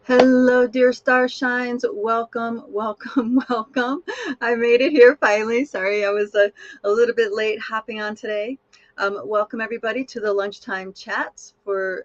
Hello, dear starshines. Welcome, welcome, welcome. I made it here finally. Sorry, I was a little bit late hopping on today. Welcome, everybody, to the Lunchtime Chats. For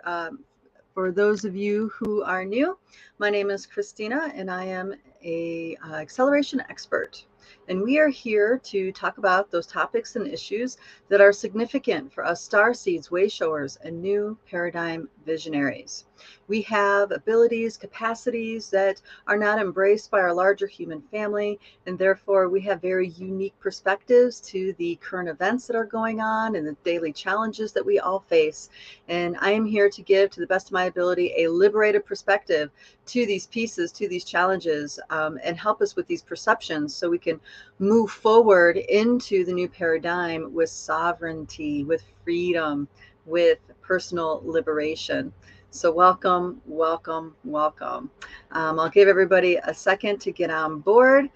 those of you who are new, my name is Christina, and I am a acceleration expert. And we are here to talk about those topics and issues that are significant for us star seeds, way showers, and new paradigm visionaries. We have abilities, capacities that are not embraced by our larger human family, and therefore we have very unique perspectives to the current events that are going on and the daily challenges that we all face. And I am here to give, to the best of my ability, a liberated perspective to these pieces, to these challenges, and help us with these perceptions so we can move forward into the new paradigm with sovereignty, with freedom, with personal liberation. So welcome, welcome, welcome. I'll give everybody a second to get on board.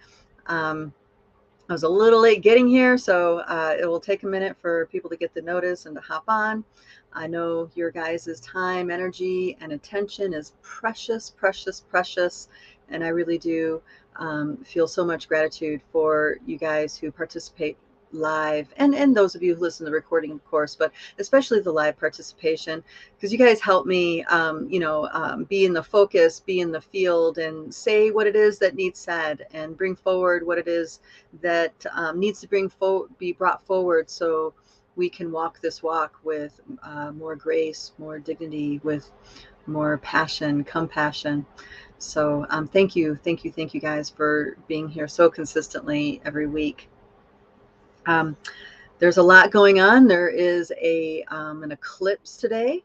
I was a little late getting here, so it will take a minute for people to get the notice and to hop on. I know your guys' time, energy, and attention is precious, precious, precious. And I really do feel so much gratitude for you guys who participate live and those of you who listen to the recording, of course, but especially the live participation, because you guys help me, be in the focus, be in the field, and say what it is that needs said, and bring forward what it is that needs to be brought forward, so we can walk this walk with more grace, more dignity, with more passion, compassion. So thank you, thank you, thank you guys for being here so consistently every week. There's a lot going on. There is an eclipse today,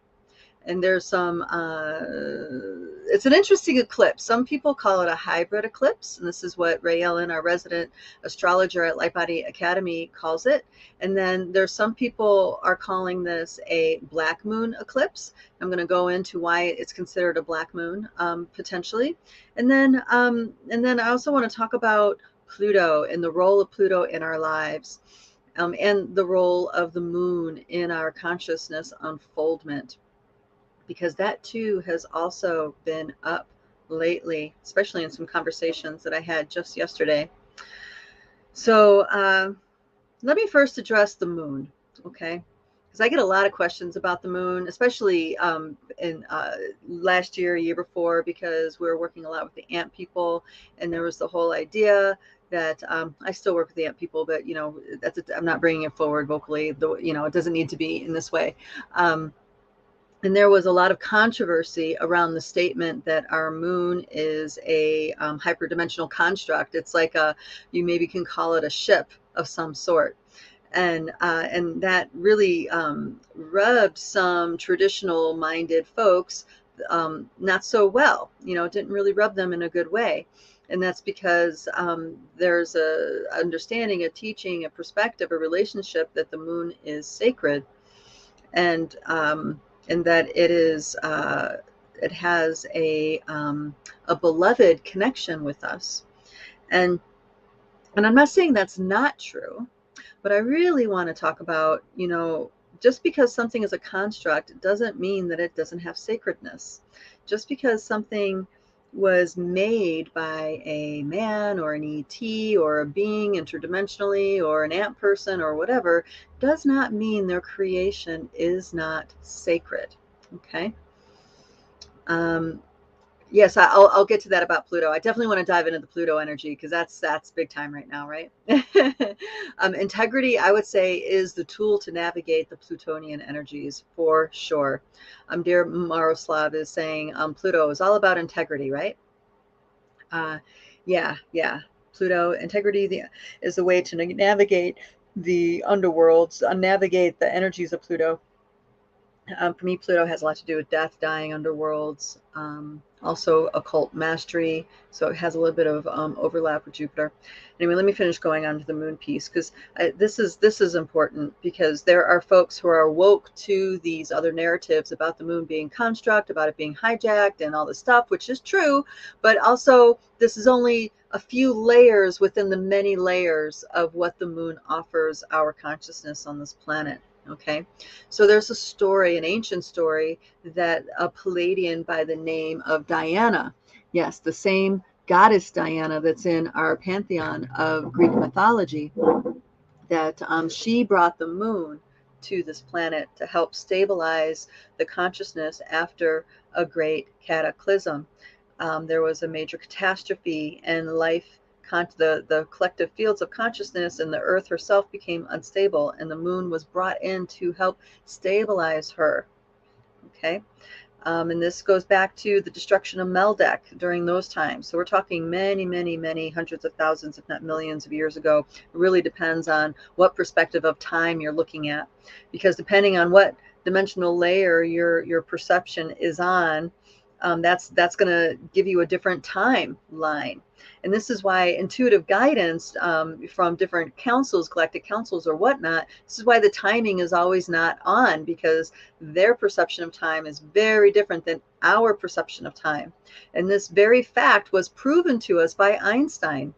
and there's it's an interesting eclipse. Some people call it a hybrid eclipse, and this is what Ray Ellen, our resident astrologer at Light Body Academy, calls it. And then there's some people are calling this a black moon eclipse. I'm going to go into why it's considered a black moon, potentially. And then I also want to talk about Pluto and the role of Pluto in our lives. And the role of the moon in our consciousness unfoldment, because that too has also been up lately, especially in some conversations that I had just yesterday. So let me first address the moon, okay? Because I get a lot of questions about the moon, especially in last year, year before, because we were working a lot with the ant people, and there was the whole idea that I still work with the ant people, but I'm not bringing it forward vocally. It doesn't need to be in this way. And there was a lot of controversy around the statement that our moon is a hyperdimensional construct. It's like you maybe can call it a ship of some sort. And that really rubbed some traditional minded folks not so well. It didn't really rub them in a good way. And that's because there's a understanding, a teaching, a perspective, a relationship that the moon is sacred. And that it has a beloved connection with us. And I'm not saying that's not true, but I really want to talk about, just because something is a construct doesn't mean that it doesn't have sacredness. Just because something was made by a man or an ET or a being interdimensionally or an ant person or whatever does not mean their creation is not sacred. Okay. Yes, I'll get to that about Pluto. I definitely want to dive into the Pluto energy, because that's big time right now, right? Integrity, I would say, is the tool to navigate the Plutonian energies for sure. Dear Maroslav is saying Pluto is all about integrity, right? Yeah. Pluto, integrity is the way to navigate the underworlds, navigate the energies of Pluto. For me, Pluto has a lot to do with death, dying, underworlds, also occult mastery. So it has a little bit of overlap with Jupiter. Anyway, let me finish going on to the moon piece, because this is important, because there are folks who are woke to these other narratives about the moon being construct, about it being hijacked and all this stuff, which is true. But also, this is only a few layers within the many layers of what the moon offers our consciousness on this planet. Okay, so there's a story, an ancient story, that a Palladian by the name of Diana Yes, the same goddess Diana that's in our pantheon of Greek mythology, that she brought the moon to this planet to help stabilize the consciousness after a great cataclysm. There was a major catastrophe, and the collective fields of consciousness and the earth herself became unstable, and the moon was brought in to help stabilize her. Okay. And this goes back to the destruction of Meldek during those times. So we're talking many, many, many hundreds of thousands, if not millions of years ago. It really depends on what perspective of time you're looking at, because depending on what dimensional layer your perception is on, that's going to give you a different timeline. And this is why intuitive guidance from different councils, galactic councils or whatnot, this is why the timing is always not on, because their perception of time is very different than our perception of time. And this very fact was proven to us by Einstein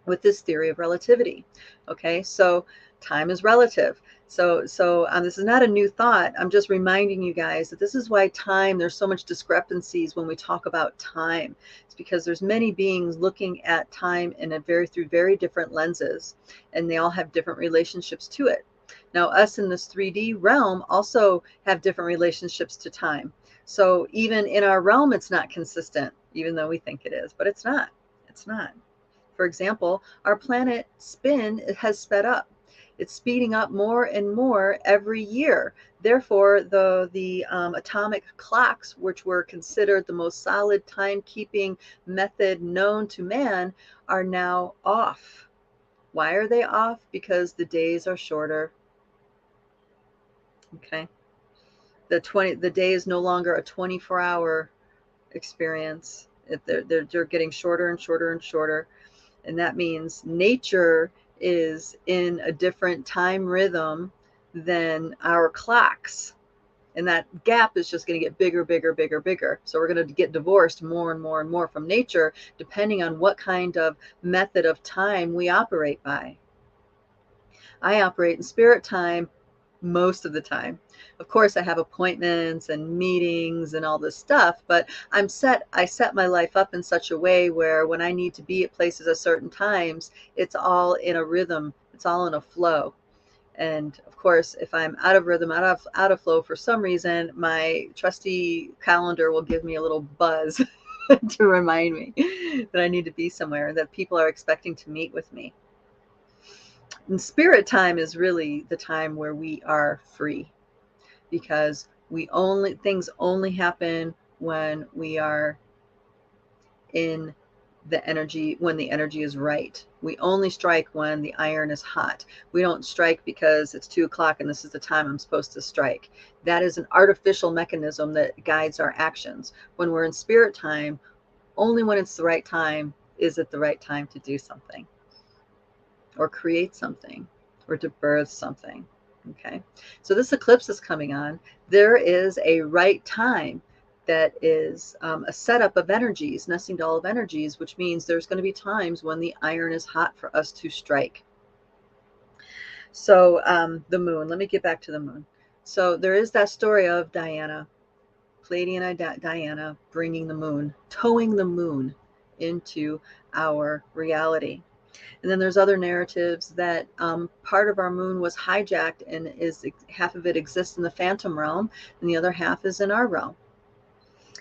with this theory of relativity. Okay, so time is relative. So this is not a new thought. I'm just reminding you guys that this is why time, there's so much discrepancies when we talk about time. It's because there's many beings looking at time through very different lenses, and they all have different relationships to it. Now, us in this 3D realm also have different relationships to time. So even in our realm, it's not consistent, even though we think it is, but it's not. It's not. For example, our planet spin has sped up. It's speeding up more and more every year. Therefore, the atomic clocks, which were considered the most solid timekeeping method known to man, are now off. Why are they off? Because the days are shorter. Okay. The day is no longer a 24-hour experience. They're getting shorter and shorter and shorter. And that means nature is in a different time rhythm than our clocks. And that gap is just going to get bigger, bigger, bigger, bigger. So we're going to get divorced more and more and more from nature, depending on what kind of method of time we operate by. I operate in spirit time most of the time. Of course, I have appointments and meetings and all this stuff, but I set my life up in such a way where when I need to be at places at certain times, it's all in a rhythm, it's all in a flow. And of course, if I'm out of rhythm, out of flow for some reason, my trusty calendar will give me a little buzz to remind me that I need to be somewhere, that people are expecting to meet with me. And spirit time is really the time where we are free, because things only happen when we are in the energy, when the energy is right. We only strike when the iron is hot. We don't strike because it's 2:00 and this is the time I'm supposed to strike. That is an artificial mechanism that guides our actions. When we're in spirit time, only when it's the right time is it the right time to do something or create something or to birth something. Okay, so this eclipse is coming on. There is a right time that is a setup of energies, nesting doll of energies, which means there's going to be times when the iron is hot for us to strike. So the moon, let me get back to the moon. So there is that story of Diana, Palladian Diana, bringing the moon, towing the moon into our reality. And then there's other narratives that part of our moon was hijacked, and half of it exists in the phantom realm and the other half is in our realm.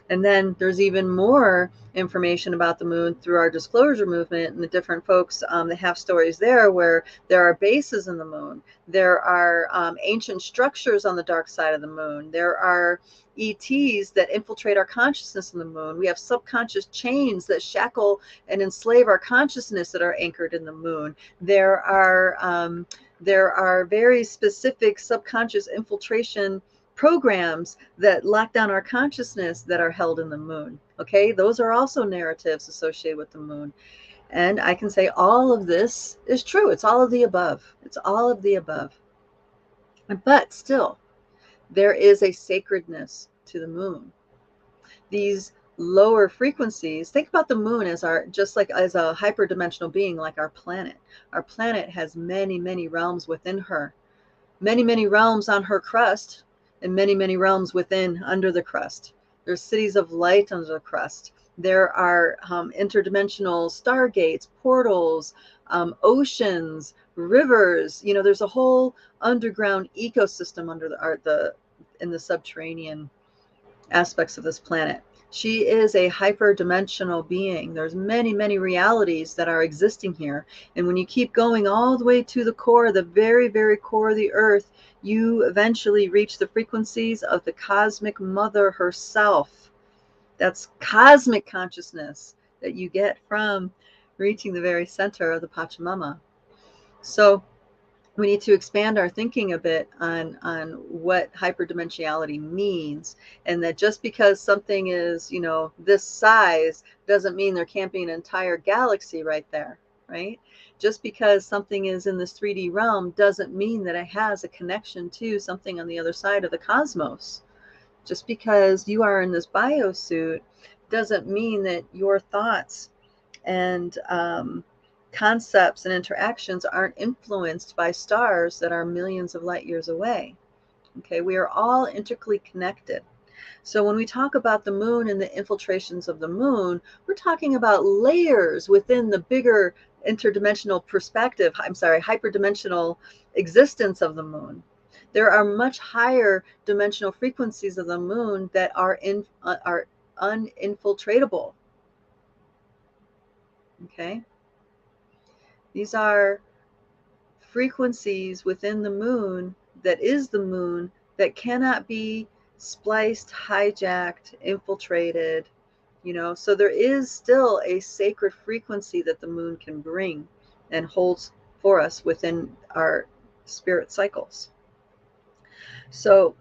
And then there's even more information about the moon through our disclosure movement and the different folks that have stories there, where there are bases in the moon. There are ancient structures on the dark side of the moon. There are ETs that infiltrate our consciousness in the moon. We have subconscious chains that shackle and enslave our consciousness that are anchored in the moon. There are very specific subconscious infiltration programs that lock down our consciousness that are held in the moon. Okay, those are also narratives associated with the moon. And I can say all of this is true. It's all of the above. It's all of the above. But still, there is a sacredness to the moon. These lower frequencies, think about the moon as just like as a hyperdimensional being, like our planet. Our planet has many, many realms within her, many, many realms on her crust, and many, many realms within, under the crust. There's cities of light under the crust. There are interdimensional stargates, portals, oceans, rivers. You know, there's a whole underground ecosystem under in the subterranean aspects of this planet. She is a hyperdimensional being. There's many, many realities that are existing here. And when you keep going all the way to the core, the very, very core of the earth, you eventually reach the frequencies of the cosmic mother herself. That's cosmic consciousness that you get from reaching the very center of the Pachamama. So we need to expand our thinking a bit on what hyperdimensionality means, and that just because something is, you know, this size doesn't mean there can't be an entire galaxy right there, right? Just because something is in this 3D realm doesn't mean that it has a connection to something on the other side of the cosmos. Just because you are in this biosuit doesn't mean that your thoughts and concepts and interactions aren't influenced by stars that are millions of light years away. Okay, we are all intricately connected. So when we talk about the moon and the infiltrations of the moon, we're talking about layers within the bigger interdimensional perspective, I'm sorry, hyperdimensional existence of the moon. There are much higher dimensional frequencies of the moon that are uninfiltratable. Okay, these are frequencies within the moon that is the moon that cannot be spliced, hijacked, infiltrated, you know. So there is still a sacred frequency that the moon can bring and holds for us within our spirit cycles. So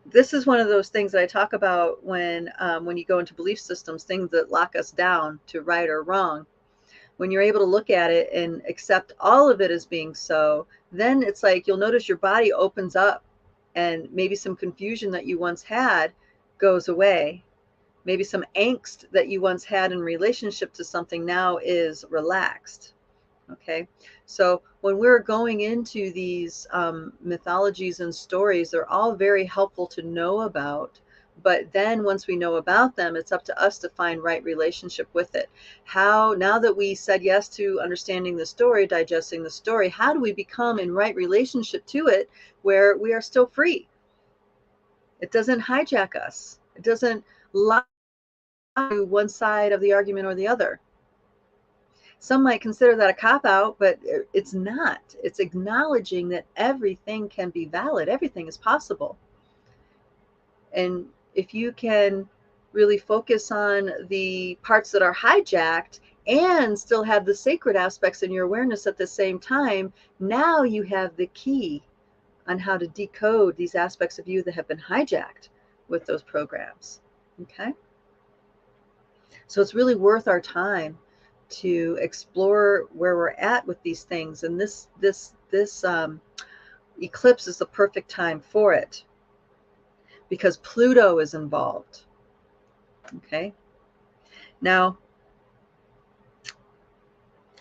this is one of those things that I talk about when you go into belief systems, things that lock us down to right or wrong. When you're able to look at it and accept all of it as being so, then it's like you'll notice your body opens up, and maybe some confusion that you once had goes away. Maybe some angst that you once had in relationship to something now is relaxed. Okay, so when we're going into these mythologies and stories, they're all very helpful to know about. But then once we know about them, it's up to us to find right relationship with it. How, now that we said yes to understanding the story, digesting the story, how do we become in right relationship to it where we are still free? It doesn't hijack us. It doesn't lie to one side of the argument or the other. Some might consider that a cop-out, but it's not. It's acknowledging that everything can be valid. Everything is possible. And if you can really focus on the parts that are hijacked and still have the sacred aspects in your awareness at the same time, now you have the key on how to decode these aspects of you that have been hijacked with those programs. Okay? So it's really worth our time to explore where we're at with these things, and this eclipse is the perfect time for it because Pluto is involved. Okay, now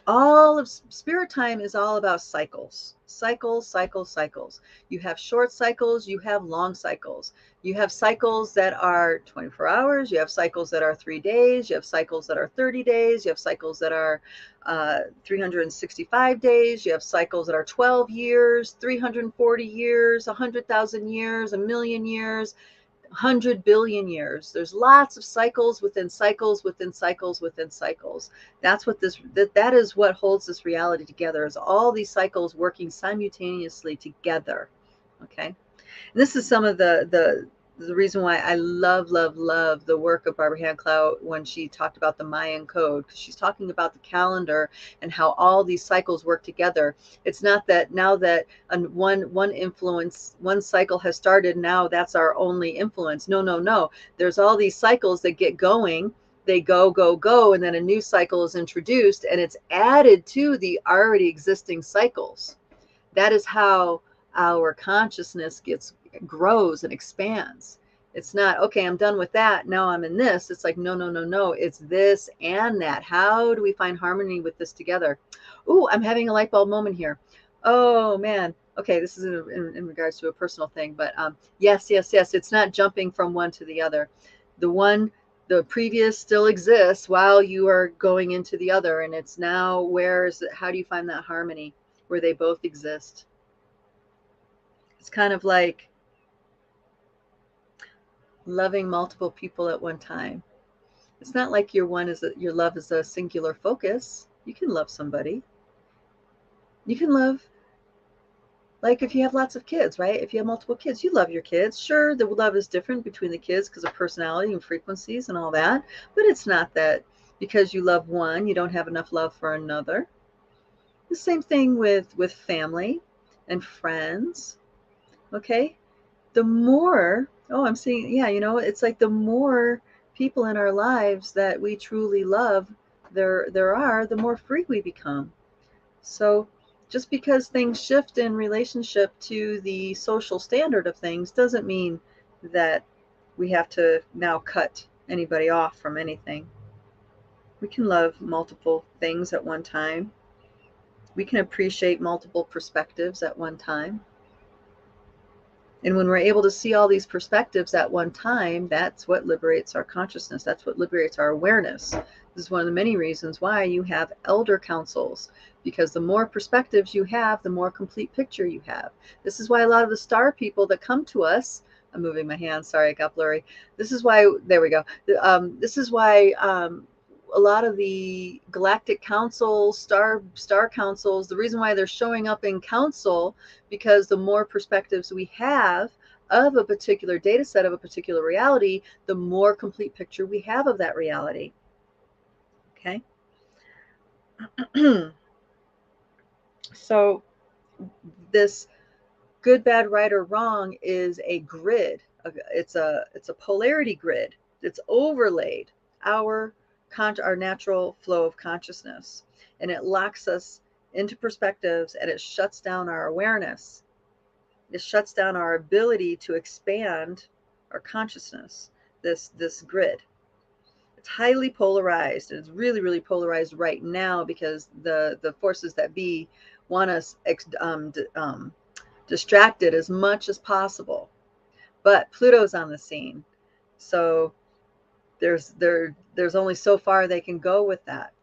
all of spirit time is all about cycles. Cycles. You have short cycles, you have long cycles. You have cycles that are 24 hours, you have cycles that are 3 days, you have cycles that are 30 days, you have cycles that are 365 days, you have cycles that are 12 years, 340 years, 100,000 years, a million years, 100 billion years. There's lots of cycles within cycles within cycles within cycles. That's what that is what holds this reality together, is all these cycles working simultaneously together. Okay, and this is some of the reason why I love the work of Barbara Hand when she talked about the Mayan code, because she's talking about the calendar and how all these cycles work together. It's not that now that one cycle has started, now that's our only influence. No. There's all these cycles that get going. They go, and then a new cycle is introduced, and it's added to the already existing cycles. That is how our consciousness grows and expands. It's not, okay, I'm done with that, now I'm in this. It's like, no, it's this and that. How do we find harmony with this together? Ooh, I'm having a light bulb moment here. Oh man, okay, this is in regards to a personal thing, but yes, it's not jumping from one to the other. The one The previous still exists while you are going into the other, and it's now how do you find that harmony where they both exist? It's kind of like loving multiple people at one time. It's not like your love is a singular focus. You can love somebody. You can love, like if you have lots of kids, right? If you have multiple kids, you love your kids. Sure, the love is different between the kids because of personality and frequencies and all that, but it's not that because you love one, you don't have enough love for another. The same thing with family and friends. Okay? The more, oh, I'm seeing, yeah, it's like the more people in our lives that we truly love there are, the more free we become. So just because things shift in relationship to the social standard of things doesn't mean that we have to now cut anybody off from anything. We can love multiple things at one time. We can appreciate multiple perspectives at one time. And when we're able to see all these perspectives at one time, that's what liberates our consciousness. That's what liberates our awareness. This is one of the many reasons why you have elder councils, because the more perspectives you have, the more complete picture you have. This is why a lot of the star people that come to us, I'm moving my hand, sorry, it got blurry. This is why, there we go. This is why a lot of the galactic councils, star councils, the reason why they're showing up in council, because the more perspectives we have of a particular data set of a particular reality, the more complete picture we have of that reality. Okay. So this good, bad, right, or wrong is a grid. It's a polarity grid that's overlaid our natural flow of consciousness, and it locks us into perspectives, and it shuts down our awareness. It shuts down our ability to expand our consciousness. This grid. It's highly polarized. It's really, really polarized right now because the forces that be want us distracted as much as possible. But Pluto's on the scene, so there's only so far they can go with that.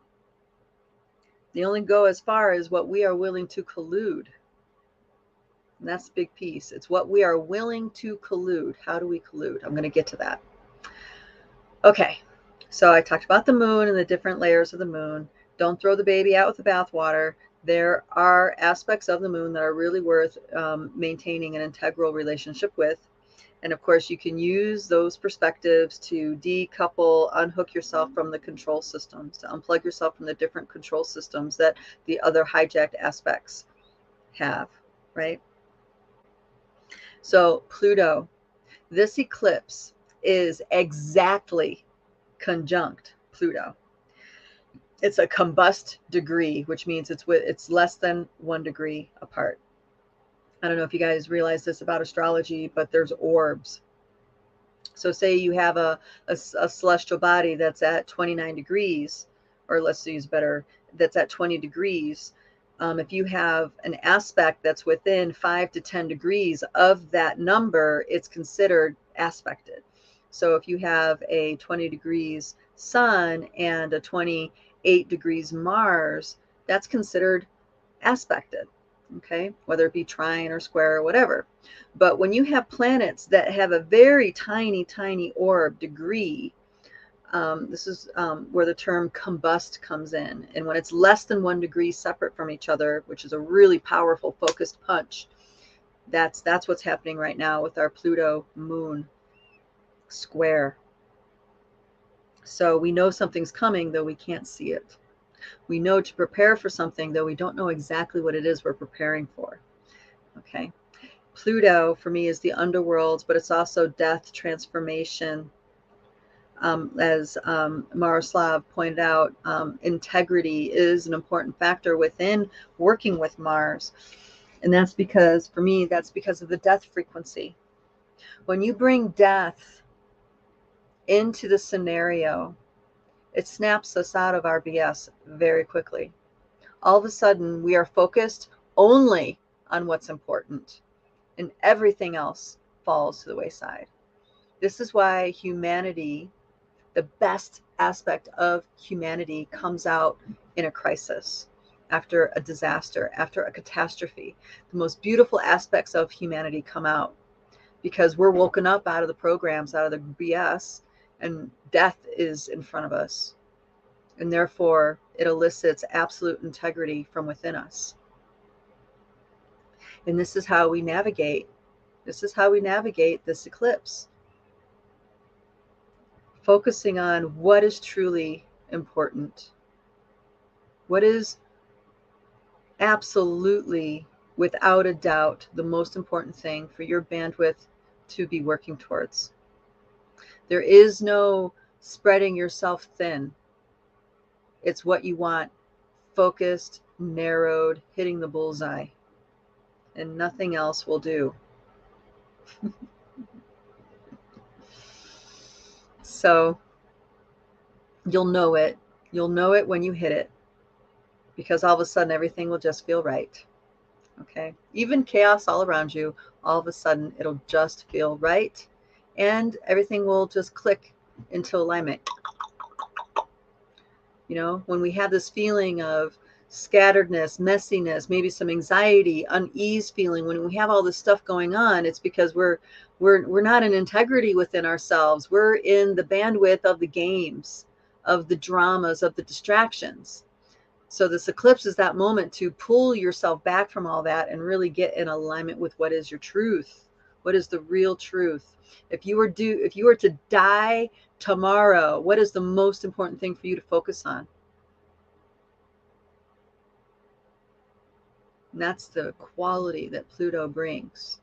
They only go as far as what we are willing to collude. And that's the big piece. It's what we are willing to collude. How do we collude? I'm going to get to that. Okay, so I talked about the moon and the different layers of the moon. Don't throw the baby out with the bathwater. There are aspects of the moon that are really worth maintaining an integral relationship with. And of course, you can use those perspectives to decouple, unhook yourself from the control systems, to unplug yourself from the different control systems that the other hijacked aspects have, right? So Pluto, this eclipse is exactly conjunct Pluto. It's a combust degree, which means it's less than 1 degree apart. I don't know if you guys realize this about astrology, but there's orbs. So say you have a celestial body that's at 29 degrees, or let's use better, that's at 20 degrees. If you have an aspect that's within 5 to 10 degrees of that number, it's considered aspected. So if you have a 20 degrees sun and a 28 degrees Mars, that's considered aspected. Okay, whether it be trine or square or whatever. But when you have planets that have a very tiny, tiny orb degree, this is where the term combust comes in. And when it's less than 1 degree separate from each other, which is a really powerful focused punch, that's what's happening right now with our Pluto moon square. So we know something's coming, though we can't see it. We know to prepare for something, though we don't know exactly what it is we're preparing for. Okay. Pluto, for me, is the underworld, but it's also death, transformation. As Miroslav pointed out, integrity is an important factor within working with Mars. And that's because, for me, that's because of the death frequency. When you bring death into the scenario, it snaps us out of our BS very quickly. All of a sudden, we are focused only on what's important, and everything else falls to the wayside. This is why humanity The best aspect of humanity comes out in a crisis, after a disaster, after a catastrophe. The most beautiful aspects of humanity come out because we're woken up out of the programs, out of the BS, and death is in front of us. And therefore, it elicits absolute integrity from within us. And this is how we navigate. This is how we navigate this eclipse. Focusing on what is truly important. What is absolutely, without a doubt, the most important thing for your bandwidth to be working towards. There is no spreading yourself thin. It's what you want, focused, narrowed, hitting the bullseye, and nothing else will do. So you'll know it. You'll know it when you hit it, because all of a sudden everything will just feel right. Okay? Even chaos all around you, all of a sudden it'll just feel right, and everything will just click into alignment. You know, when we have this feeling of scatteredness, messiness, maybe some anxiety, unease feeling, when we have all this stuff going on, it's because we're not in integrity within ourselves. We're in the bandwidth of the games, of the dramas, of the distractions. So this eclipse is that moment to pull yourself back from all that and really get in alignment with what is your truth. What is the real truth? If you were to die tomorrow, what is the most important thing for you to focus on? And that's the quality that Pluto brings.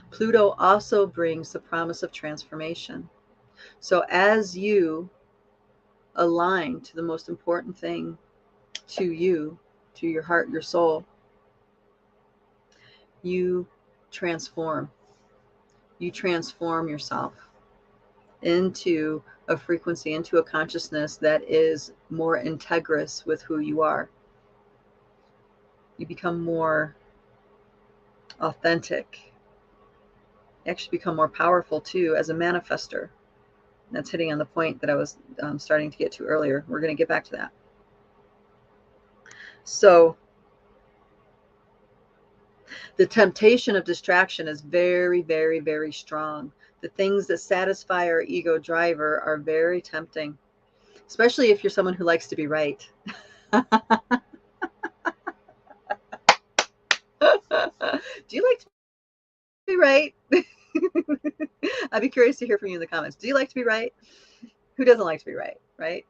Pluto also brings the promise of transformation. So as you align to the most important thing to you, to your heart, your soul, you transform. You transform yourself into a frequency, into a consciousness that is more integrous with who you are. You become more authentic. You actually become more powerful too as a manifester. That's hitting on the point that I was starting to get to earlier. We're going to get back to that. So the temptation of distraction is very, very, very strong. The things that satisfy our ego driver are very tempting, especially if you're someone who likes to be right. Do you like to be right? I'd be curious to hear from you in the comments. Do you like to be right? Who doesn't like to be right, right?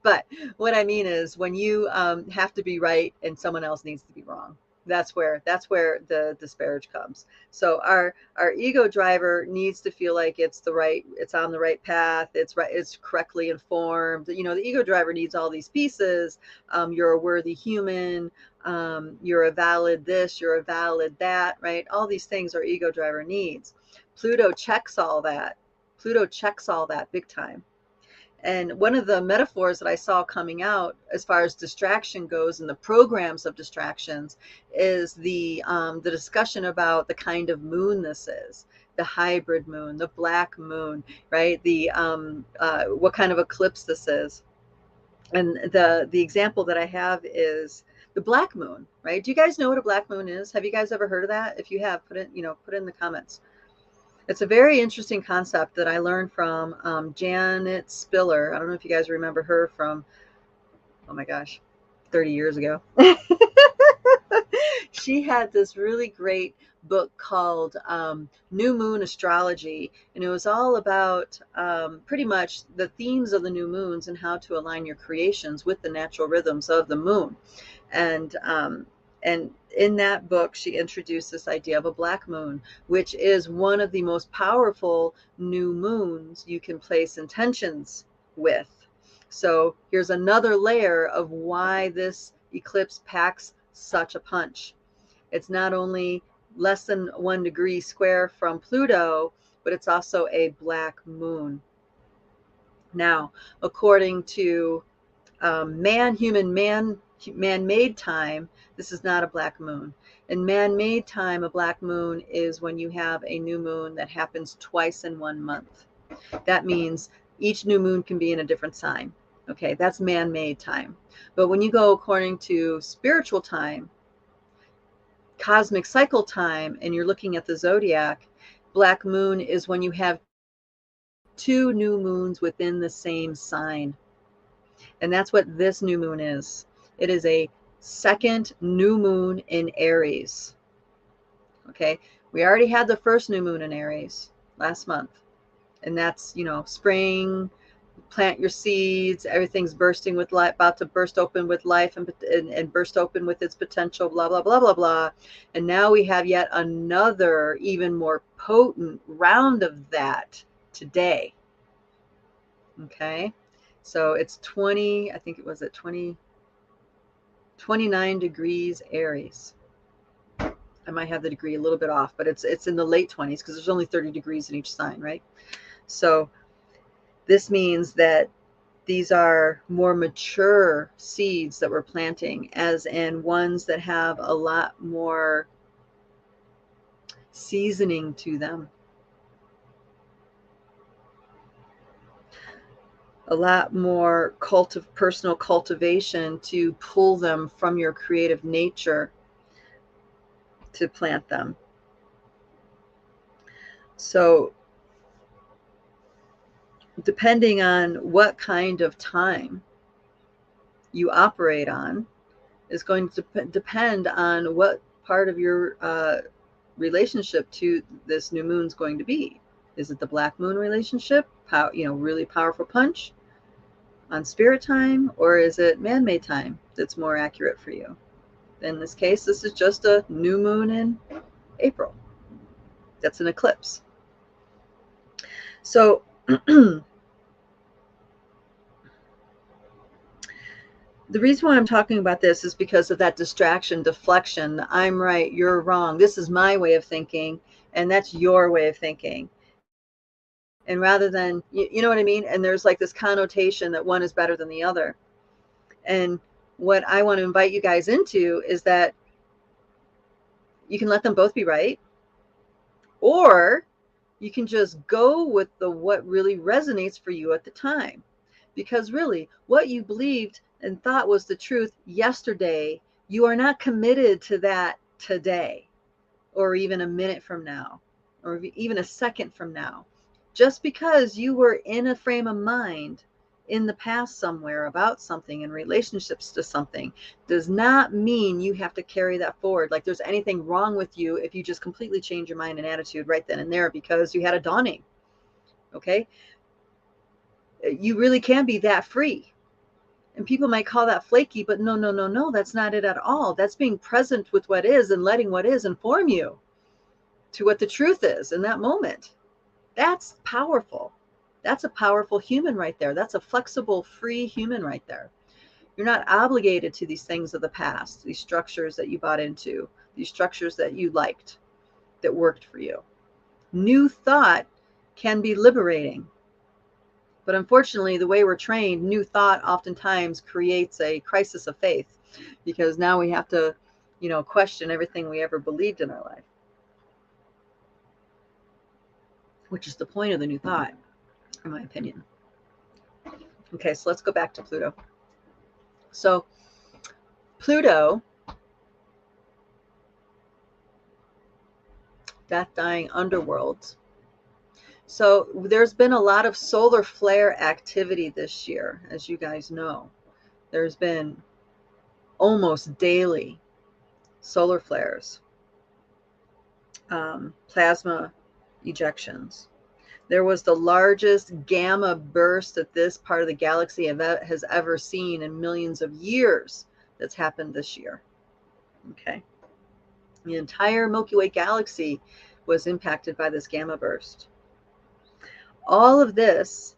But what I mean is when you have to be right and someone else needs to be wrong. That's where the disparage comes. So our ego driver needs to feel like it's on the right path, it's correctly informed. You know, the ego driver needs all these pieces. You're a worthy human, you're a valid this, you're a valid that, right? All these things our ego driver needs. Pluto checks all that. Pluto checks all that big time. And one of the metaphors that I saw coming out as far as distraction goes and the programs of distractions is the discussion about the kind of moon this is, the hybrid moon, the black moon, right? The what kind of eclipse this is. And the example that I have is the black moon, right? Do you guys know what a black moon is? Have you guys ever heard of that? If you have, put it in the comments. It's a very interesting concept that I learned from Janet Spiller. I don't know if you guys remember her from, oh my gosh, 30 years ago. She had this really great book called New Moon Astrology, and it was all about pretty much the themes of the new moons and how to align your creations with the natural rhythms of the moon. And in that book, she introduced this idea of a black moon, which is one of the most powerful new moons you can place intentions with. So here's another layer of why this eclipse packs such a punch. It's not only less than 1 degree square from Pluto, but it's also a black moon. Now, according to human man man-made time, this is not a black moon. In man-made time, a black moon is when you have a new moon that happens twice in 1 month. That means each new moon can be in a different sign. Okay, that's man-made time. But when you go according to spiritual time, cosmic cycle time, and you're looking at the zodiac, black moon is when you have 2 new moons within the same sign. And that's what this new moon is. It is a second new moon in Aries. Okay, we already had the first new moon in Aries last month. And that's, spring, plant your seeds, everything's bursting with life, about to burst open with life and burst open with its potential, blah, blah, blah, blah, blah. And now we have yet another, even more potent round of that today. Okay, so it's 20, I think it was at 29 degrees Aries. I might have the degree a little bit off, but it's in the late 20s because there's only 30 degrees in each sign, right? So this means that these are more mature seeds that we're planting, as in ones that have a lot more seasoning to them, a lot more personal cultivation to pull them from your creative nature to plant them. So depending on what kind of time you operate on is going to depend on what part of your relationship to this new moon is going to be. Is it the black moon relationship, really powerful punch on spirit time, or is it man-made time that's more accurate for you? In this case, this is just a new moon in April. That's an eclipse. So the reason why I'm talking about this is because of that distraction, deflection. I'm right, you're wrong. This is my way of thinking, and that's your way of thinking. And rather than, you know what I mean? And there's like this connotation that one is better than the other. And what I want to invite you guys into is that you can let them both be right, or you can just go with what really resonates for you at the time. Because really, what you believed and thought was the truth yesterday, you are not committed to that today, or even a minute from now, or even a second from now. Just because you were in a frame of mind in the past somewhere about something in relationships to something does not mean you have to carry that forward. Like there's anything wrong with you if you just completely change your mind and attitude right then and there because you had a dawning. Okay? You really can be that free. And people might call that flaky, but no, that's not it at all. That's being present with what is and letting what is inform you to what the truth is in that moment. That's powerful. That's a powerful human right there. That's a flexible, free human right there. You're not obligated to these things of the past, these structures that you bought into, these structures that you liked, that worked for you. New thought can be liberating. But unfortunately, the way we're trained, new thought oftentimes creates a crisis of faith, because now we have to, question everything we ever believed in our life, which is the point of the new thought, in my opinion. Okay, so let's go back to Pluto. So Pluto, death, dying, underworlds. So there's been a lot of solar flare activity this year, as you guys know. There's been almost daily solar flares, plasma ejections. There was the largest gamma burst that this part of the galaxy has ever seen in millions of years that's happened this year. Okay. The entire Milky Way galaxy was impacted by this gamma burst. All of this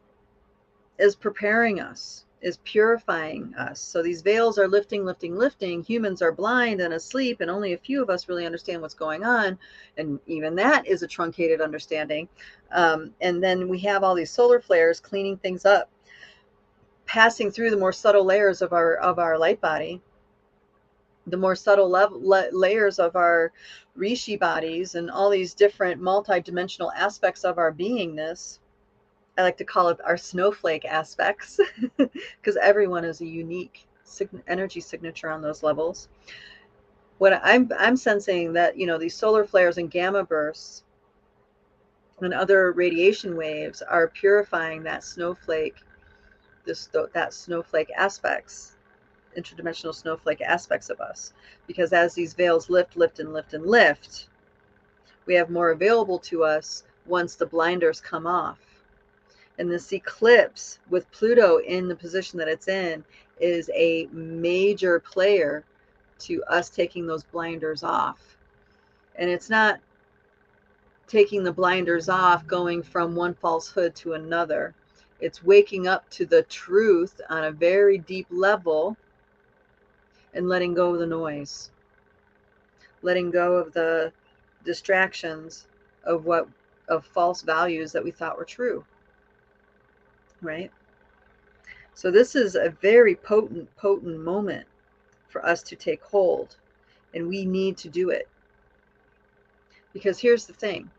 is preparing us, is purifying us. So these veils are lifting. Humans are blind and asleep, and only a few of us really understand what's going on. And even that is a truncated understanding. And then we have all these solar flares cleaning things up, passing through the more subtle layers of our light body, the more subtle layers of our rishi bodies and all these different multidimensional aspects of our beingness. I like to call it our snowflake aspects because everyone is a unique energy signature on those levels. What I'm sensing that, you know, these solar flares and gamma bursts and other radiation waves are purifying that snowflake, that snowflake aspects, interdimensional snowflake aspects of us. Because as these veils lift, lift, and lift, and lift, we have more available to us once the blinders come off. And this eclipse with Pluto in the position that it's in is a major player to us taking those blinders off. And it's not taking the blinders off, going from one falsehood to another. It's waking up to the truth on a very deep level and letting go of the noise, letting go of the distractions of false values that we thought were true, right? So this is a very potent moment for us to take hold, and we need to do it. Because here's the thing,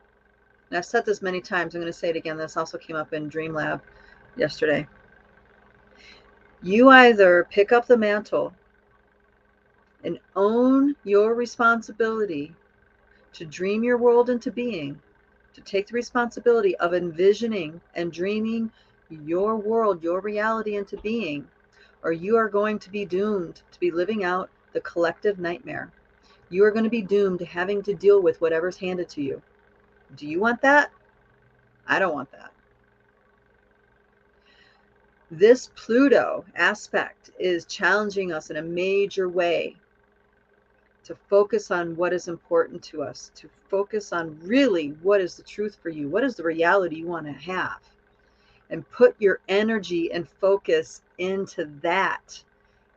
and I've said this many times, I'm going to say it again, this also came up in Dream Lab yesterday. You either pick up the mantle and own your responsibility to dream your world into being, to take the responsibility of envisioning and dreaming your world, your reality into being, or you are going to be doomed to be living out the collective nightmare. You are going to be doomed to having to deal with whatever's handed to you. Do you want that? I don't want that. This Pluto aspect is challenging us in a major way to focus on what is important to us, to focus on really what is the truth for you, what is the reality you want to have, and put your energy and focus into that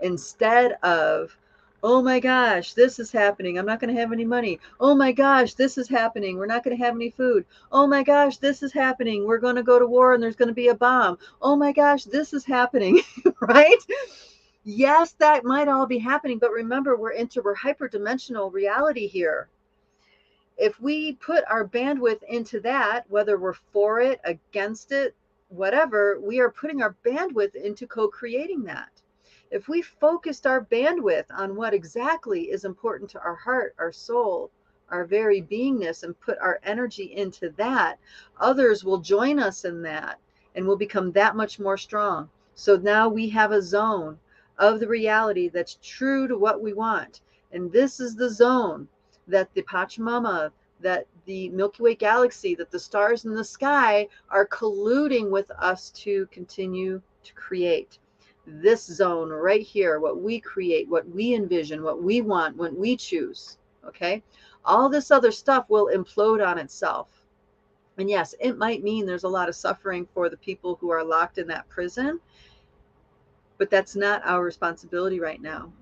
instead of, oh my gosh, this is happening, I'm not going to have any money. Oh my gosh, this is happening, we're not going to have any food. Oh my gosh, this is happening, we're going to go to war and there's going to be a bomb. Oh my gosh, this is happening, right? Yes, that might all be happening, but remember, we're hyperdimensional reality here. If we put our bandwidth into that, whether we're for it, against it, whatever, we are putting our bandwidth into co-creating that. If we focused our bandwidth on what exactly is important to our heart, our soul, our very beingness, and put our energy into that, others will join us in that and will become that much more strong. So now we have a zone of the reality that's true to what we want. And this is the zone that the pachamama, that the Milky Way galaxy, that the stars in the sky are colluding with us to continue to create. This zone right here, what we create, what we envision, what we want, what we choose, okay? All this other stuff will implode on itself. And yes, it might mean there's a lot of suffering for the people who are locked in that prison, but that's not our responsibility right now.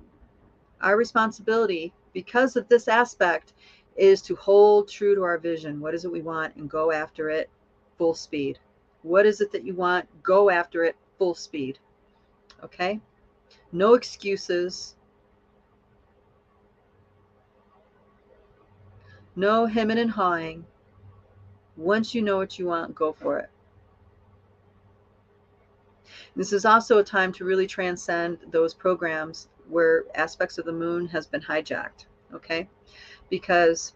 Our responsibility, because of this aspect, is to hold true to our vision. What is it we want, and go after it full speed. What is it that you want? Go after it full speed. Okay? No excuses. No hemming and hawing. Once you know what you want, go for it. This is also a time to really transcend those programs where aspects of the moon has been hijacked. Okay? Because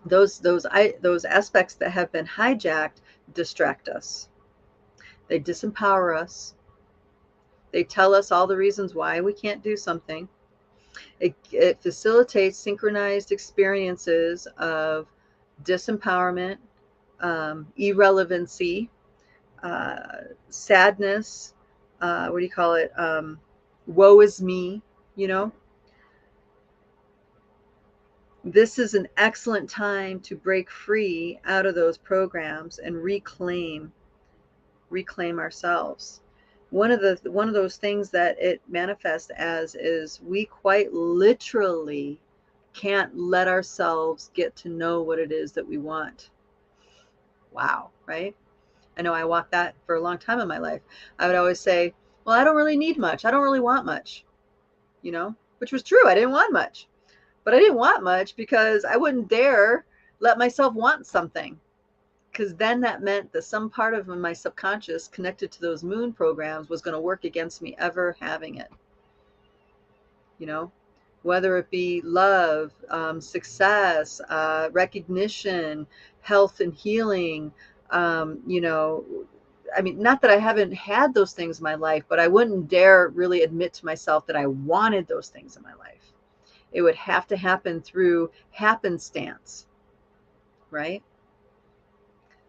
those aspects that have been hijacked distract us. They disempower us. They tell us all the reasons why we can't do something. It facilitates synchronized experiences of disempowerment, irrelevancy, sadness, what do you call it? Woe is me, you know? This is an excellent time to break free out of those programs and reclaim ourselves. One of those things that it manifests as is we quite literally can't let ourselves get to know what it is that we want. Wow, right? I know I walked that for a long time in my life. I would always say, well, I don't really need much. I don't really want much, you know? which was true. I didn't want much. But I didn't want much because I wouldn't dare let myself want something. Because then that meant that some part of my subconscious connected to those moon programs was going to work against me ever having it. You know, whether it be love, success, recognition, health and healing, you know, I mean, not that I haven't had those things in my life, but I wouldn't dare really admit to myself that I wanted those things in my life. It would have to happen through happenstance, right?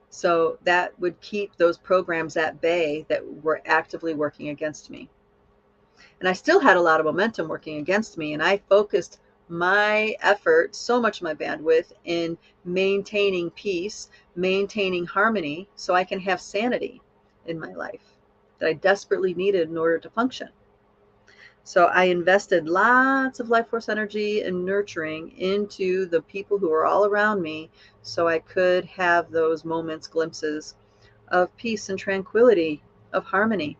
So that would keep those programs at bay that were actively working against me. And I still had a lot of momentum working against me. And I focused my effort, so much of my bandwidth, in maintaining peace, maintaining harmony, so I can have sanity in my life that I desperately needed in order to function. So I invested lots of life force energy and nurturing into the people who were all around me so I could have those moments, glimpses of peace and tranquility, of harmony.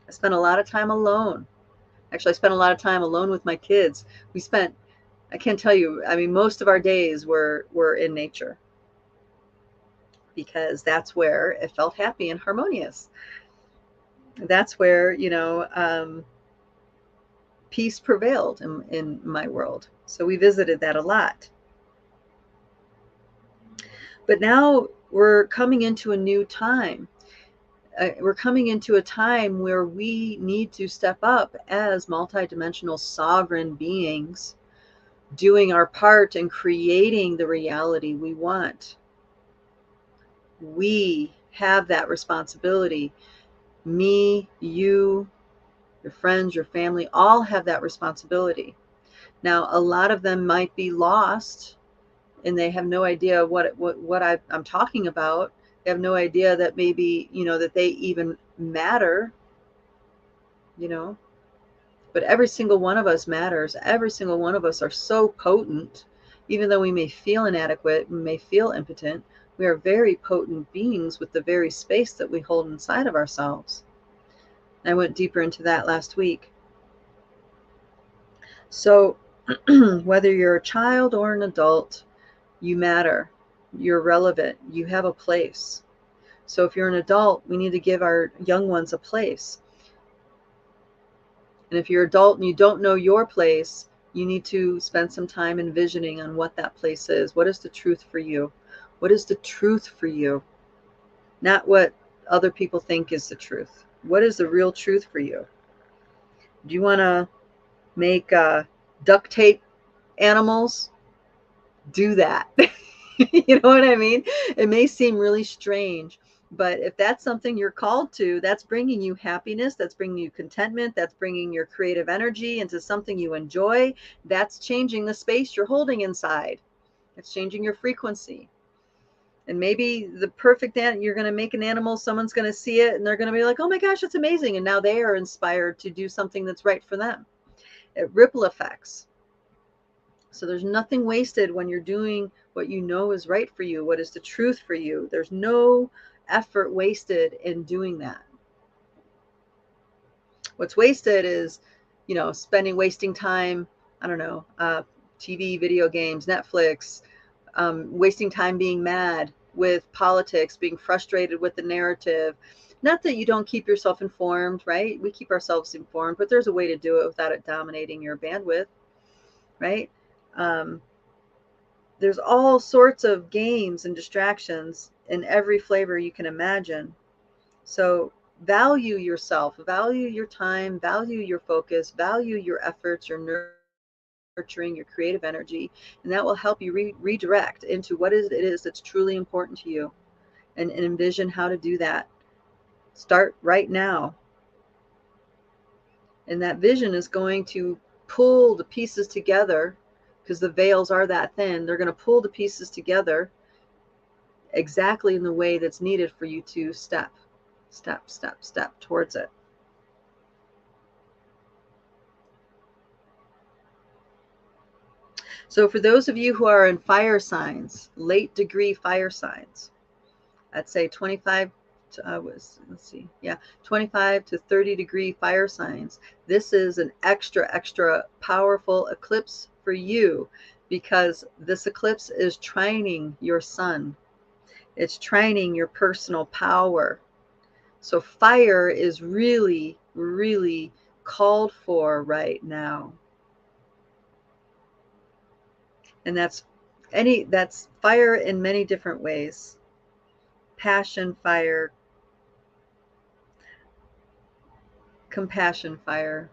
I spent a lot of time alone. Actually, I spent a lot of time alone with my kids. We spent, I can't tell you, I mean, most of our days were in nature because that's where it felt happy and harmonious. That's where, peace prevailed in my world. So we visited that a lot. But now we're coming into a new time. We're coming into a time where we need to step up as multidimensional sovereign beings, doing our part in creating the reality we want. We have that responsibility. Me, you, your friends, your family, all have that responsibility. Now, a lot of them might be lost and they have no idea what I'm talking about. They have no idea that maybe, that they even matter, but every single one of us matters. Every single one of us are so potent. Even though we may feel inadequate, we may feel impotent, we are very potent beings with the very space that we hold inside of ourselves. I went deeper into that last week. So whether you're a child or an adult, you matter. You're relevant. You have a place. So if you're an adult, we need to give our young ones a place. And if you're an adult and you don't know your place, you need to spend some time envisioning on what that place is. What is the truth for you? What is the truth for you? Not what other people think is the truth. What is the real truth for you? Do you want to make duct tape animals? Do that. You know what I mean? It may seem really strange, but if that's something you're called to, that's bringing you happiness, that's bringing you contentment, that's bringing your creative energy into something you enjoy, that's changing the space you're holding inside. It's changing your frequency. And maybe the perfect you're going to make an animal, someone's going to see it and they're going to be like, oh my gosh, that's amazing. And now they are inspired to do something that's right for them. It ripple effects. So there's nothing wasted when you're doing what you know is right for you, what is the truth for you. There's no effort wasted in doing that. What's wasted is, wasting time, I don't know, TV, video games, Netflix, wasting time being mad with politics, being frustrated with the narrative. Not that you don't keep yourself informed, right? We keep ourselves informed, but there's a way to do it without it dominating your bandwidth, right? There's all sorts of games and distractions in every flavor you can imagine. So value yourself, value your time, value your focus, value your efforts, your nurturing, your creative energy, and that will help you redirect into what it is that's truly important to you, and envision how to do that. Start right now. And that vision is going to pull the pieces together, because the veils are that thin. They're going to pull the pieces together exactly in the way that's needed for you to step towards it. So for those of you who are in fire signs, late degree fire signs, I'd say 25 let's see, yeah, 25 to 30 degree fire signs. This is an extra powerful eclipse for you, because this eclipse is trining your sun. It's trining your personal power. So fire is really, really called for right now. And that's fire in many different ways. Passion fire, compassion fire,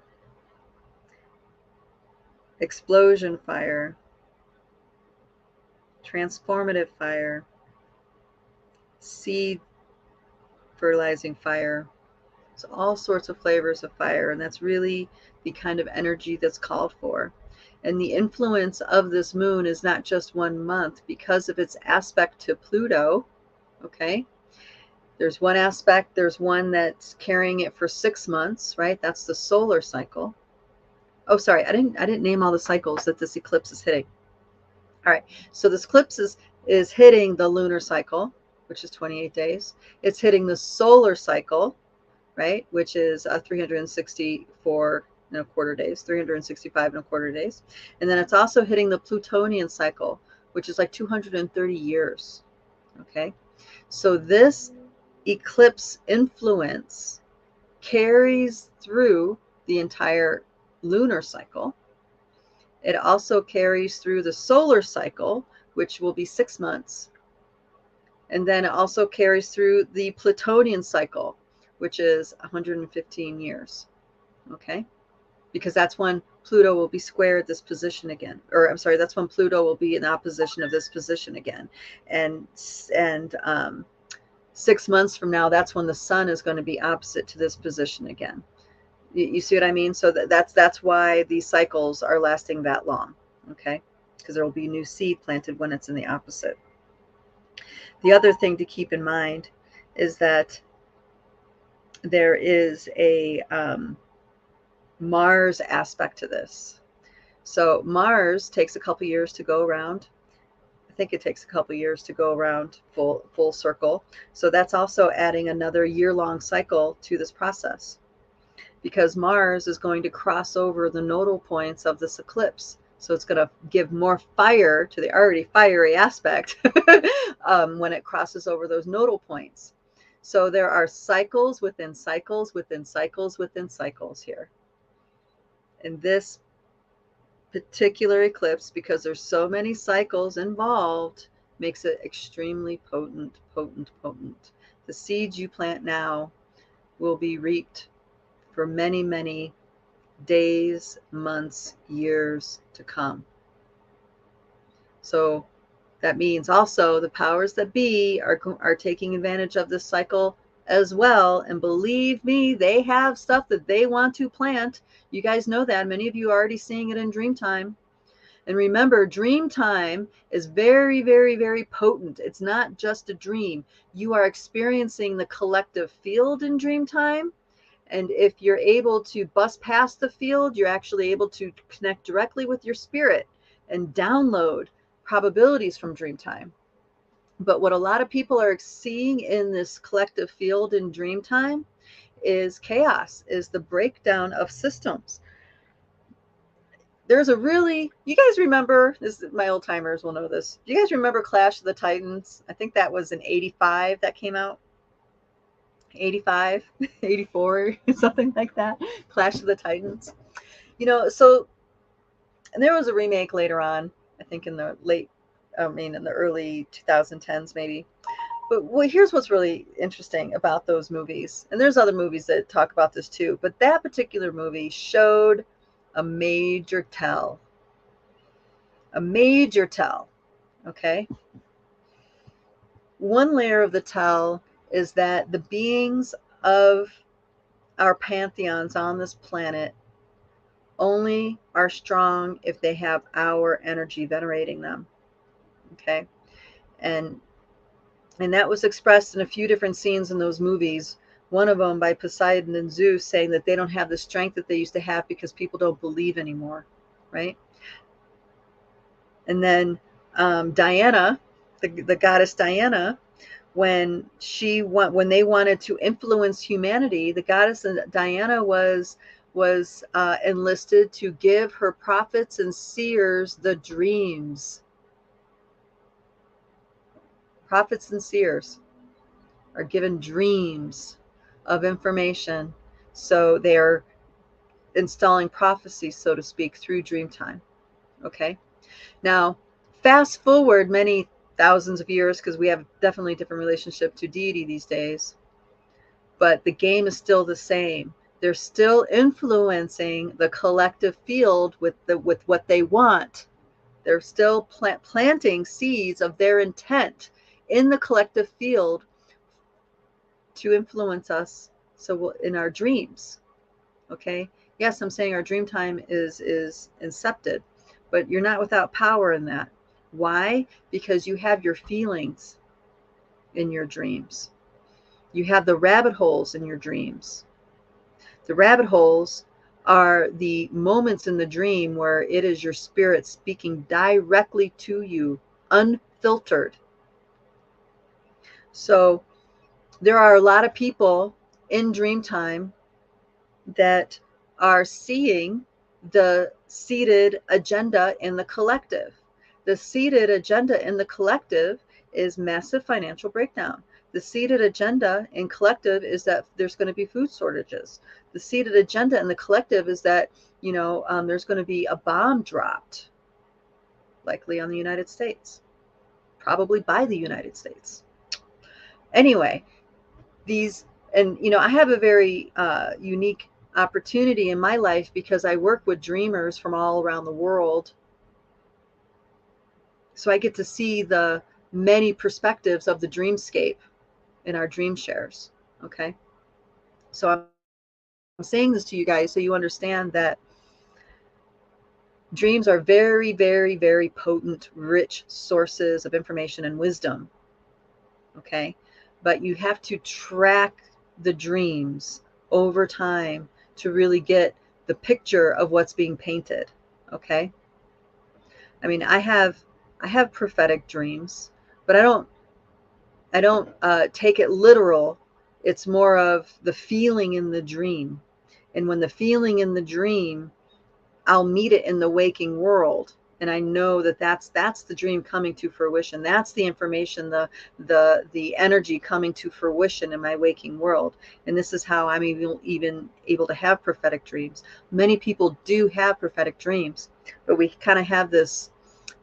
explosion fire, transformative fire, seed fertilizing fire. So all sorts of flavors of fire, and that's really the kind of energy that's called for. And the influence of this moon is not just 1 month because of its aspect to Pluto. Okay, there's one aspect, there's one that's carrying it for 6 months, right? That's the solar cycle. Oh, sorry, I didn't name all the cycles that this eclipse is hitting. All right, so this eclipse is hitting the lunar cycle, which is 28 days. It's hitting the solar cycle, right, which is 364 and a quarter days, 365 and a quarter days. And then it's also hitting the Plutonian cycle, which is like 230 years. Okay, so this eclipse influence carries through the entire lunar cycle. It also carries through the solar cycle, which will be 6 months. And then it also carries through the Plutonian cycle, which is 115 years. Okay? Because that's when Pluto will be squared this position again. Or I'm sorry, that's when Pluto will be in opposition of this position again. And 6 months from now, that's when the sun is going to be opposite to this position again. You see what I mean? So that's why these cycles are lasting that long. Okay? Because there will be new seed planted when it's in the opposite. The other thing to keep in mind is that there is a Mars aspect to this. So Mars takes a couple years to go around. I think it takes a couple years to go around full circle. So that's also adding another year-long cycle to this process, because Mars is going to cross over the nodal points of this eclipse. So it's going to give more fire to the already fiery aspect when it crosses over those nodal points. So there are cycles within cycles within cycles within cycles here. In this particular eclipse, because there's so many cycles involved, makes it extremely potent. The seeds you plant now will be reaped for many, many days, months, years to come. So that means also the powers that be are taking advantage of this cycle as well. And believe me, they have stuff that they want to plant. You guys know that. Many of you are already seeing it in dreamtime. And remember, dreamtime is very, very, very potent. It's not just a dream. You are experiencing the collective field in dreamtime. And if you're able to bust past the field, you're actually able to connect directly with your spirit and download probabilities from dreamtime. But what a lot of people are seeing in this collective field in dreamtime is chaos, is the breakdown of systems. There's a really, you guys remember, this, my old timers will know this. Do you guys remember Clash of the Titans? I think that was in 85 that came out. 85, 84, something like that. Clash of the Titans. You know, so, and there was a remake later on, I think in the in the early 2010s maybe. But here's what's really interesting about those movies. And there's other movies that talk about this too. But that particular movie showed a major tell. A major tell. Okay? One layer of the tell is that the beings of our pantheons on this planet only are strong if they have our energy venerating them. Okay? And that was expressed in a few different scenes in those movies. One of them by Poseidon and Zeus saying that they don't have the strength that they used to have because people don't believe anymore, right? And then Diana, the goddess Diana, when they wanted to influence humanity, the goddess Diana was enlisted to give her prophets and seers the dreams. Prophets and seers are given dreams of information, so they are installing prophecy, so to speak, through dream time. Okay, now fast forward many thousands of years, because we have definitely a different relationship to deity these days, but the game is still the same. They're still influencing the collective field with what they want. They're still planting seeds of their intent in the collective field to influence us. So in our dreams, okay? Yes, I'm saying our dream time is incepted, but you're not without power in that. Why? Because you have your feelings in your dreams. You have the rabbit holes in your dreams. The rabbit holes are the moments in the dream where it is your spirit speaking directly to you, unfiltered. So there are a lot of people in dream time that are seeing the seated agenda in the collective. The seated agenda in the collective is massive financial breakdown. The seated agenda in collective is that there's going to be food shortages. The seated agenda in the collective is that, there's going to be a bomb dropped, likely on the United States, probably by the United States. Anyway, I have a very unique opportunity in my life because I work with dreamers from all around the world. So I get to see the many perspectives of the dreamscape in our dream shares. Okay. So I'm saying this to you guys so you understand that dreams are very, very, very potent, rich sources of information and wisdom. Okay. But you have to track the dreams over time to really get the picture of what's being painted. Okay. I mean, I have prophetic dreams, but I don't take it literal. It's more of the feeling in the dream. And when the feeling in the dream, I'll meet it in the waking world. And I know that that's the dream coming to fruition. That's the information, the energy coming to fruition in my waking world. And this is how I'm even able to have prophetic dreams. Many people do have prophetic dreams, but we kind of have this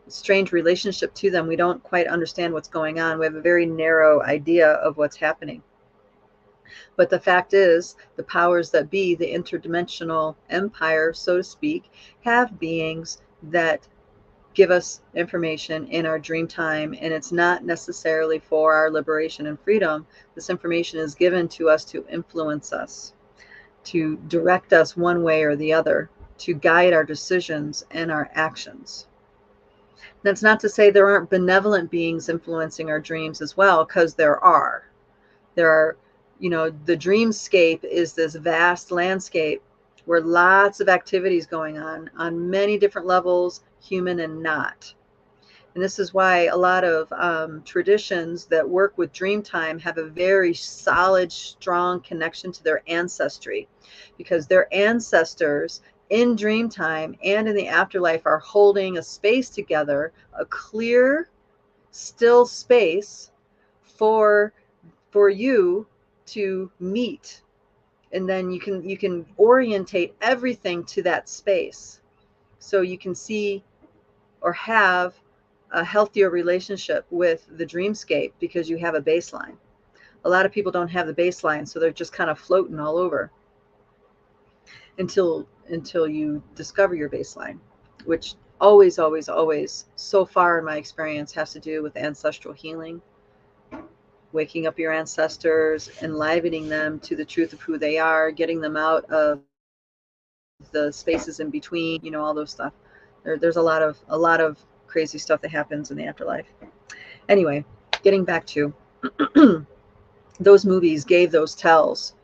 strange relationship to them. We don't quite understand what's going on. We have a very narrow idea of what's happening. But the fact is, the powers that be, the interdimensional empire, so to speak, have beings that give us information in our dream time, and it's not necessarily for our liberation and freedom. This information is given to us to influence us, to direct us one way or the other, to guide our decisions and our actions. That's not to say there aren't benevolent beings influencing our dreams as well, because there are. There are, the dreamscape is this vast landscape where lots of activities going on many different levels, human and not. And this is why a lot of traditions that work with dream time have a very solid, strong connection to their ancestry, because their ancestors in dream time and in the afterlife are holding a space together, a clear, still space for you to meet. And then you can orientate everything to that space, so you can see or have a healthier relationship with the dreamscape, because you have a baseline. A lot of people don't have the baseline, so they're just kind of floating all over until you discover your baseline, which always, so far in my experience, has to do with ancestral healing, waking up your ancestors, enlivening them to the truth of who they are, getting them out of the spaces in between, all those stuff. There's a lot of crazy stuff that happens in the afterlife. Anyway, getting back to those movies gave those tells,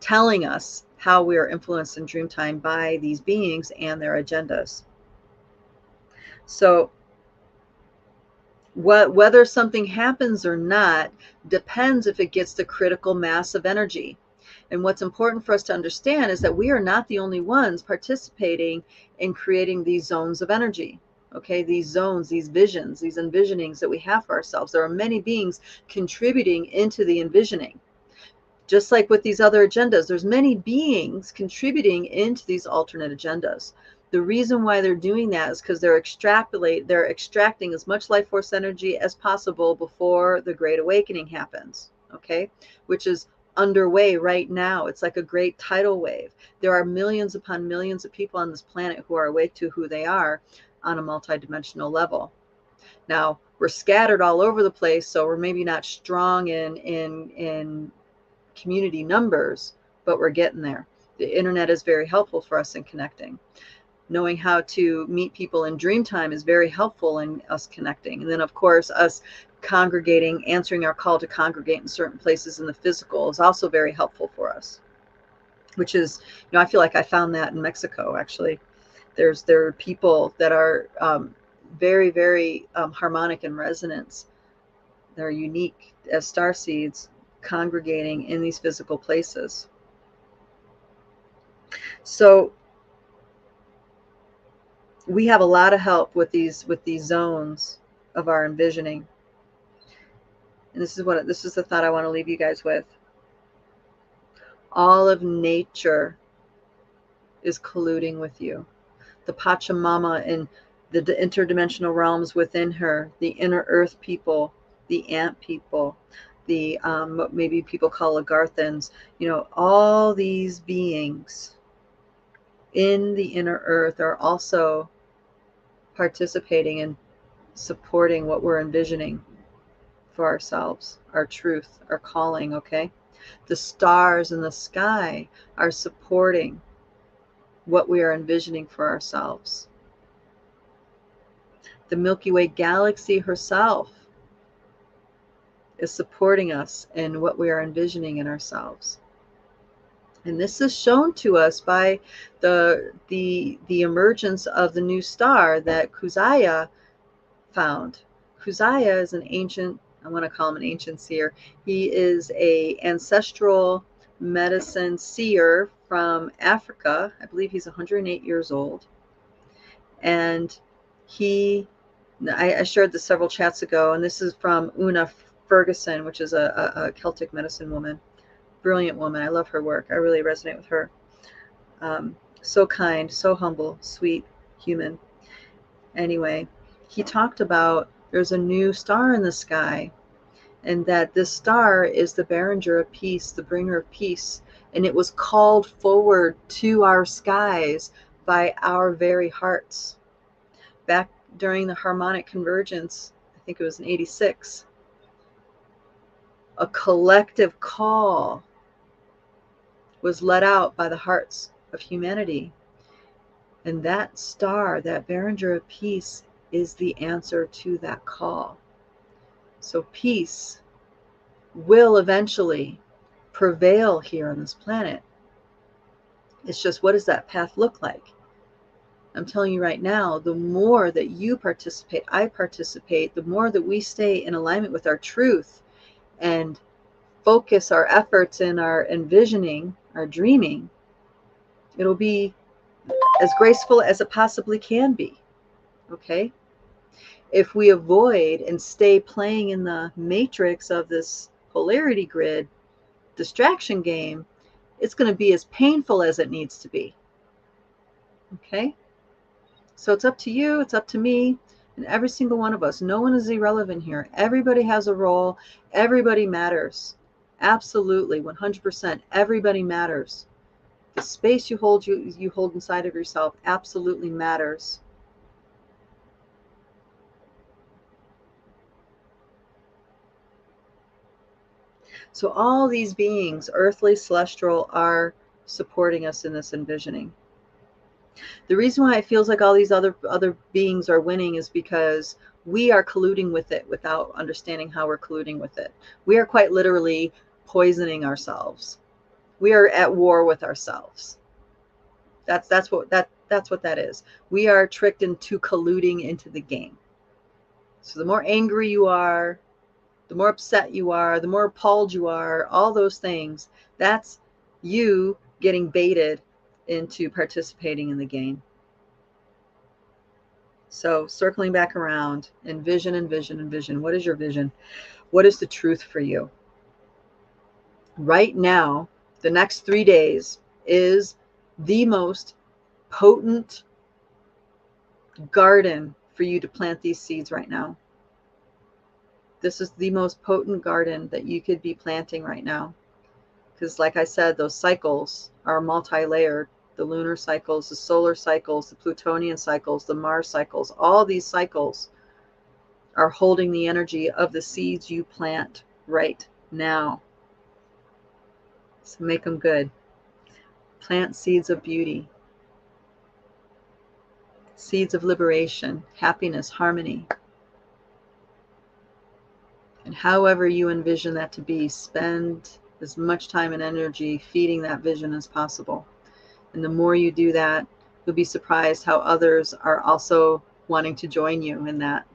telling us how we are influenced in dream time by these beings and their agendas. So Whether something happens or not depends if it gets the critical mass of energy. And what's important for us to understand is that we are not the only ones participating in creating these zones of energy. Okay, these zones, these visions, these envisionings that we have for ourselves. There are many beings contributing into the envisioning. Just like with these other agendas, there's many beings contributing into these alternate agendas. The reason why they're doing that is because they're extracting as much life force energy as possible before the Great Awakening happens, okay? Which is underway right now. It's like a great tidal wave. There are millions upon millions of people on this planet who are awake to who they are on a multidimensional level. Now, we're scattered all over the place, so we're maybe not strong in community numbers, but we're getting there. The internet is very helpful for us in connecting. Knowing how to meet people in dreamtime is very helpful in us connecting. And then, of course, us congregating, answering our call to congregate in certain places in the physical is also very helpful for us. Which is, I feel like I found that in Mexico, actually. There are people that are very, very harmonic in resonance. They're unique as star seeds, congregating in these physical places. So we have a lot of help with these zones of our envisioning. And this is the thought I want to leave you guys with. All of nature is colluding with you. The Pachamama and the interdimensional realms within her, the inner earth people, the ant people, the maybe people call Agarthans, all these beings in the inner earth are also participating and supporting what we're envisioning for ourselves, our truth, our calling, okay? The stars in the sky are supporting what we are envisioning for ourselves. The Milky Way galaxy herself is supporting us in what we are envisioning in ourselves. And this is shown to us by the emergence of the new star that Kuzaya found. Kuzaya is an ancient, I want to call him an ancient seer. He is an ancestral medicine seer from Africa. I believe he's 108 years old. And I shared this several chats ago, and this is from Una Ferguson, which is a Celtic medicine woman. Brilliant woman. I love her work. I really resonate with her. So kind, so humble, sweet, human. Anyway, he talked about there's a new star in the sky, and that this star is the bearer of peace, the bringer of peace, and it was called forward to our skies by our very hearts. Back during the harmonic convergence, I think it was in '86, a collective call was let out by the hearts of humanity. And that star, that bearer of peace, is the answer to that call. So peace will eventually prevail here on this planet. It's just, what does that path look like? I'm telling you right now, the more that you participate, I participate, the more that we stay in alignment with our truth and focus our efforts in our envisioning, our dreaming, it'll be as graceful as it possibly can be. Okay? If we avoid and stay playing in the matrix of this polarity grid distraction game, it's going to be as painful as it needs to be. Okay? So it's up to you, it's up to me, and every single one of us. No one is irrelevant here. Everybody has a role. Everybody matters. Absolutely, 100%. Everybody matters. The space you hold inside of yourself absolutely matters. So all these beings, earthly, celestial, are supporting us in this envisioning. The reason why it feels like all these other beings are winning is because we are colluding with it without understanding how we're colluding with it. We are quite literally poisoning ourselves. We are at war with ourselves. That's what that is. We are tricked into colluding into the game. So the more angry you are, the more upset you are, the more appalled you are, all those things, that's you getting baited into participating in the game. So circling back around, envision, envision, envision. What is your vision? What is the truth for you? Right now, the next 3 days is the most potent garden for you to plant these seeds right now. This is the most potent garden that you could be planting right now. Because like I said, those cycles are multi-layered. The lunar cycles, the solar cycles, the Plutonian cycles, the Mars cycles, all these cycles are holding the energy of the seeds you plant right now. So make them good. Plant seeds of beauty, seeds of liberation, happiness, harmony. And however you envision that to be, spend as much time and energy feeding that vision as possible. And the more you do that, you'll be surprised how others are also wanting to join you in that.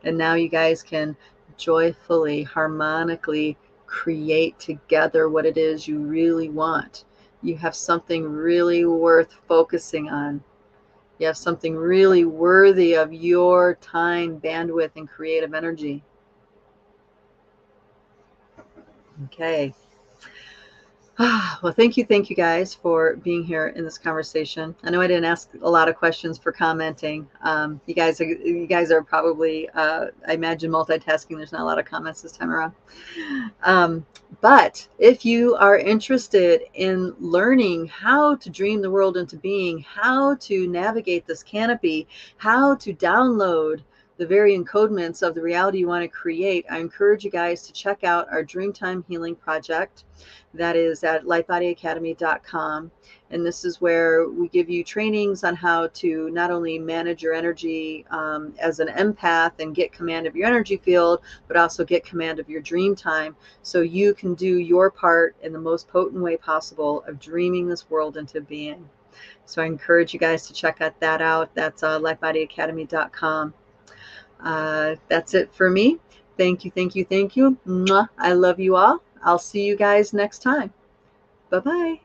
And now you guys can joyfully, harmonically create together what it is you really want. You have something really worth focusing on. You have something really worthy of your time, bandwidth, and creative energy. Okay. Well, thank you guys for being here in this conversation. I know I didn't ask a lot of questions for commenting. You guys are probably, I imagine, multitasking. There's not a lot of comments this time around. But if you are interested in learning how to dream the world into being, how to navigate this canopy, how to download the very encodements of the reality you want to create, I encourage you guys to check out our Dreamtime Healing Project. That is at lightbodyacademy.com. And this is where we give you trainings on how to not only manage your energy as an empath and get command of your energy field, but also get command of your dream time so you can do your part in the most potent way possible of dreaming this world into being. So I encourage you guys to check that out. That's lightbodyacademy.com. That's it for me. Thank you. Mwah. I love you all. I'll see you guys next time. Bye-bye.